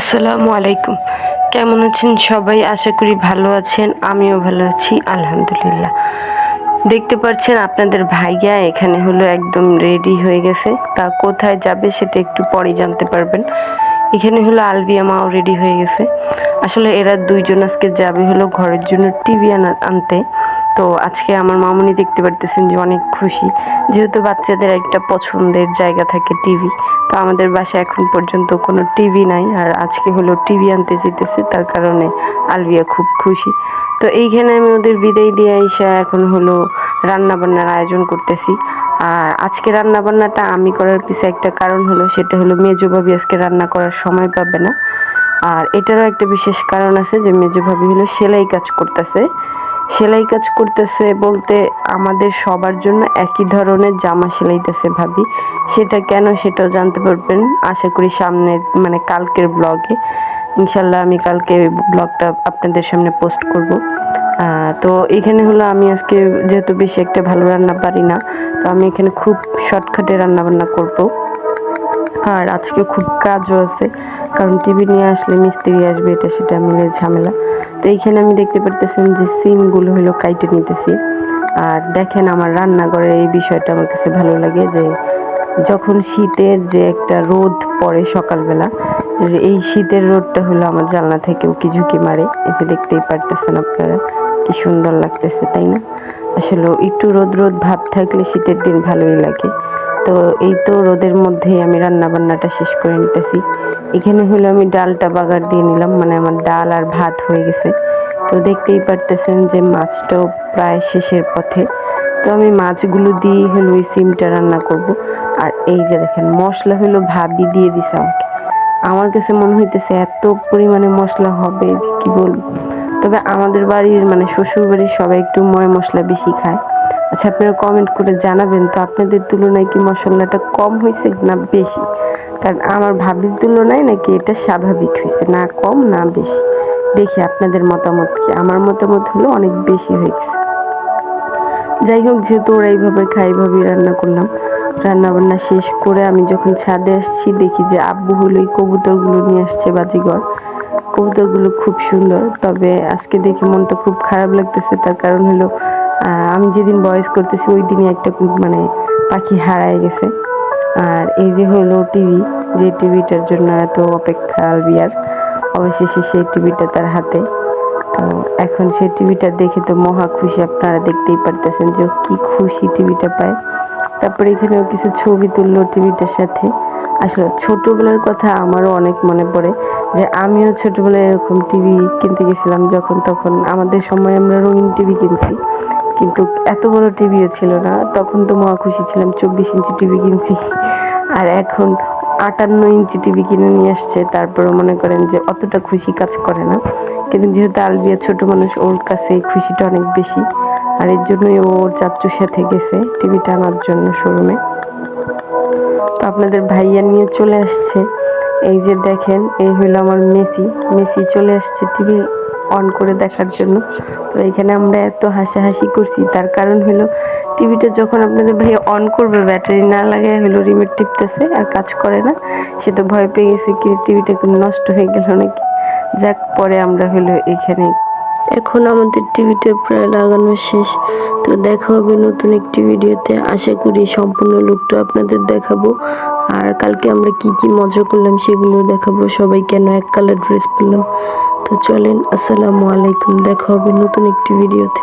আসসালামু আলাইকুম। কেমন আছেন সবাই? আশা করি ভালো আছেন। আমিও ভালো আছি আলহামদুলিল্লাহ। দেখতে পাচ্ছেন আপনাদের ভাইয়া এখানে হলো একদম রেডি হয়ে গেছে। তা কোথায় যাবে সেটা একটু পরেই জানতে পারবেন। এখানে হলো আলবিয়া মাও রেডি হয়ে গেছে। আসলে এরা দুইজন আজকে যাবে হলো ঘরের জন্য টিভি আনতে। তো আজকে আমার মামুনি দেখতে পারতেছেন যে অনেক খুশি, যেহেতু বাচ্চাদের একটা পছন্দের জায়গা থাকে টিভি। তো আমাদের বাসায় এখন পর্যন্ত কোনো টিভি নাই, আর আজকে হলো টিভি আনতে যেতেছে, তার কারণে আলবিয়া খুব খুশি। তো এইখানে আমি ওদের বিদায় দিয়ে আইসা এখন হলো রান্না বান্নার আয়োজন করতেছি। আর আজকে রান্না বান্নাটা আমি করার পিছে একটা কারণ হলো, সেটা হলো মেজো ভাবি আজকে রান্না করার সময় পাবে না। আর এটারও একটা বিশেষ কারণ আছে যে মেজো ভাবি হলো সেলাই কাজ করতেছে। সেলাই কাজ করতেছে বলতে আমাদের সবার জন্য একই ধরনের জামা সেলাইতেছে ভাবি। সেটা কেন সেটাও জানতে পারবেন আশা করি সামনের কালকের ব্লগে। ইনশাল্লাহ আমি কালকে ব্লগটা আপনাদের সামনে পোস্ট করব। তো এখানে হলো আমি আজকে যেহেতু বেশি একটা ভালো রান্না পারি না, তো আমি এখানে খুব শর্টকাটে রান্না বান্না করব। আর আজকে খুব কাজও আছে, কারণ টিভি নিয়ে আসলে মিস্ত্রি আসবে, এটা সেটা মিলে ঝামেলা। তো এইখানে আমি দেখতে পারতেছেন যে সিমগুলো হলো কাইটে নিতেছি। আর দেখেন আমার রান্নাঘরের এই বিষয়টা আমার কাছে ভালো লাগে, যে যখন শীতের যে একটা রোদ পড়ে সকালবেলা, এই শীতের রোদটা হলো আমার জানলা থেকে উকি ঝুঁকি মারে। এই যে দেখতেই পারতেছেন আপনারা, কি সুন্দর লাগতেছে তাই না? আসলে একটু রোদ রোদ ভাব থাকলে শীতের দিন ভালোই লাগে। তো এই তো রোদের মধ্যেই আমি রান্না বান্নাটা শেষ করে নিতেছি। এখানে হলো আমি ডালটা বাগার দিয়ে নিলাম, আমার ডাল আর ভাত হয়ে গেছে। তো দেখতেই পারতেছেন যে মাছটাও প্রায় শেষের পথে। তো আমি মাছগুলো দিয়ে হলো ওই সিমটা রান্না করব। আর এই যে দেখেন মশলা হলো ভাবি দিয়ে দিছে আমাকে। আমার কাছে মনে হইতেছে এত পরিমাণে মশলা হবে যে কি বলবো। তবে আমাদের বাড়ির শ্বশুর বাড়ির সবাই একটু ময় মশলা বেশি খায়। আচ্ছা, আপনারা কমেন্ট করে জানাবেন তো আপনাদের তুলনায় কি মশলাটা কম হয়েছে না বেশি? কারণ আমার ভাবির তুলনায় নাকি এটা স্বাভাবিক হয়েছে, না কম না বেশি। দেখি আপনাদের মতামত কি। আমার মতামত হলো অনেক বেশি হয়ে গেছে। যাই হোক, যেহেতু ওরা এইভাবে খাই, এইভাবেই রান্না করলাম। রান্না বান্না শেষ করে আমি যখন ছাদে আসছি, দেখি যে আব্বু হলো এই কবুতরগুলো নিয়ে আসছে বাজিঘর। কবুতরগুলো খুব সুন্দর, তবে আজকে দেখে মনটা খুব খারাপ লাগতেছে। তার কারণ হলো আমি যেদিন ভয়েস করতেছি ওই দিনই একটা পাখি হারায় গেছে। আর এই যে হলো টিভি, যে টিভিটার জন্য এত অপেক্ষা আলবিয়ার, অবশেষে সেই টিভিটা তার হাতে। তো এখন সেই টিভিটা দেখে তো মহা খুশি, আপনারা দেখতেই পারতেছেন যে কি খুশি টিভিটা পায়। তারপরে এখানেও কিছু ছবি তুললো টিভিটার সাথে। আসলে ছোটবেলার কথা আমারও অনেক মনে পড়ে, যে আমিও ছোটবেলায় এরকম টিভি কিনতে গেছিলাম যখন তখন। আমাদের সময় আমরা রঙিন টিভি কিনছি, কিন্তু এত বড় টিভিও ছিল না। তখন তো মহা খুশি ছিলাম, 24 ইঞ্চি টিভি কিনছি। আর এখন 58 ইঞ্চি টিভি কিনে নিয়ে আসছে, তারপরে মনে করেন যে অতটা খুশি কাজ করে না। কিন্তু যেহেতু আলবিয়া ছোট মানুষ, ওর কাছে এই খুশিটা অনেক বেশি। আর এর জন্যই ওর চাচ্চুর সাথে গেছে টিভিটা আনার জন্য শোরুমে। তো আপনাদের ভাইয়া নিয়ে চলে আসছে। এই যে দেখেন, এই হলো আমার মেসি। মেসি চলে আসছে টিভি অন করে দেখার জন্য। তো এখানে আমরা এত হাসাহাসি করছি, তার কারণ হলো টিভিটা যখন আপনাদের ভাইয়া অন করবে, ব্যাটারি না লাগায় হলো রিমোট টিপতেছে আর কাজ করে না। সে তো ভয় পেয়ে গেছে কি টিভিটা নষ্ট হয়ে গেল নাকি। যাক, পরে আমরা হলো এখানে, এখন আমাদের টিভিটা প্রায় লাগানো শেষ। তো দেখা হবে নতুন একটি ভিডিওতে। আশা করি সম্পূর্ণ লুকটা আপনাদের দেখাবো। আর কালকে আমরা কি কি মজা করলাম সেগুলো দেখাবো। সবাই কেন এক কালার ড্রেস পরলাম। তো চলেন, আসসালামু আলাইকুম। দেখা হবে নতুন একটি ভিডিওতে।